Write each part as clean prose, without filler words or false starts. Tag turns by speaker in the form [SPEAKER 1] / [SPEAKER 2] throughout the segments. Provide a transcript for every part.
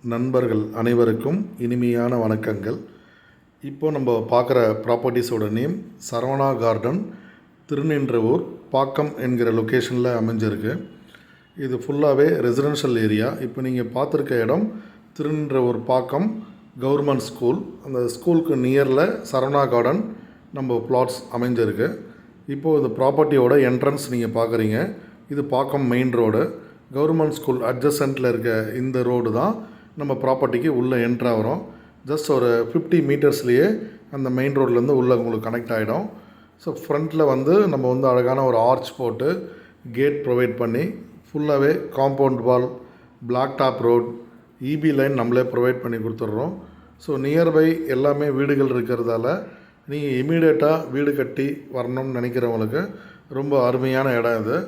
[SPEAKER 1] நண்பர்கள் அனைவருக்கும் இனிமையான வணக்கங்கள். இப்போது நம்ம பார்க்குற ப்ராப்பர்ட்டிஸோட நேம் சரவணா கார்டன், திருநின்றவூர், பாக்கம் என்கிற லொக்கேஷனில் அமைஞ்சிருக்கு. இது ஃபுல்லாகவே ரெசிடென்ஷியல் ஏரியா. இப்போ நீங்கள் பார்த்துருக்க இடம் திருநின்றவூர் பாக்கம் கவர்மெண்ட் ஸ்கூல். அந்த ஸ்கூலுக்கு நியரில் சரவணா கார்டன் நம்ம பிளாட்ஸ் அமைஞ்சிருக்கு. இப்போது இந்த ப்ராப்பர்ட்டியோட என்ட்ரன்ஸ் நீங்கள் பார்க்குறீங்க. இது பாக்கம் மெயின் ரோடு. கவர்மெண்ட் ஸ்கூல் அட்ஜசன்ட்டில் இருக்க இந்த ரோடு தான் நம்ம ப்ராப்பர்ட்டிக்கு உள்ளே என்ட்ராகிறோம். ஜஸ்ட் ஒரு 50 மீட்டர்ஸ்லேயே அந்த மெயின் ரோட்லேருந்து உள்ளே உங்களுக்கு கனெக்ட் ஆகிடும். ஸோ ஃப்ரண்ட்டில் நம்ம அழகான ஒரு ஆர்ச் போட்டு கேட் ப்ரொவைட் பண்ணி ஃபுல்லாகவே compound wall, black top road, EB line நம்மளே ப்ரொவைட் பண்ணி கொடுத்துட்றோம். ஸோ நியர்பை எல்லாமே வீடுகள் இருக்கிறதால நீங்கள் இமீடியட்டாக வீடு கட்டி வரணும்னு நினைக்கிறவங்களுக்கு ரொம்ப அருமையான இடம் இது.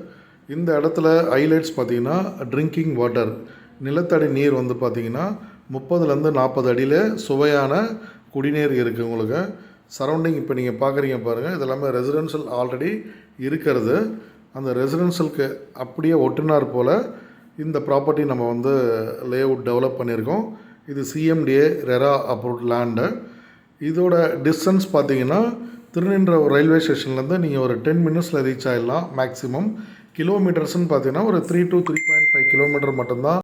[SPEAKER 1] இந்த இடத்துல ஹைலைட்ஸ் பார்த்திங்கன்னா ட்ரிங்கிங் வாட்டர், நிலத்தடி நீர் பார்த்திங்கன்னா 30லேருந்து 40 அடியில் சுவையான குடிநீர் இருக்குது உங்களுக்கு. சரௌண்டிங் இப்போ நீங்கள் பார்க்குறீங்க பாருங்கள், இதெல்லாமே ரெசிடென்ஷியல் ஆல்ரெடி இருக்கிறது. அந்த ரெசிடென்ஷியலுக்கு அப்படியே ஒட்டுனார் போல் இந்த ப்ராப்பர்ட்டி நம்ம லே அவுட் டெவலப் பண்ணியிருக்கோம். இது சிஎம்டிஏ ரெரா அப்ரூவ்ட் லேண்டு. இதோட டிஸ்டன்ஸ் பார்த்திங்கன்னா திருநின்றவூர் ரயில்வே ஸ்டேஷன்லேருந்து நீங்கள் ஒரு 10 மினிட்ஸில் ரீச் ஆகிடலாம் மேக்ஸிமம். கிலோமீட்டர்ஸ்னு பார்த்தீங்கன்னா ஒரு 3 to 3.5 கிலோமீட்டர் மட்டும்தான்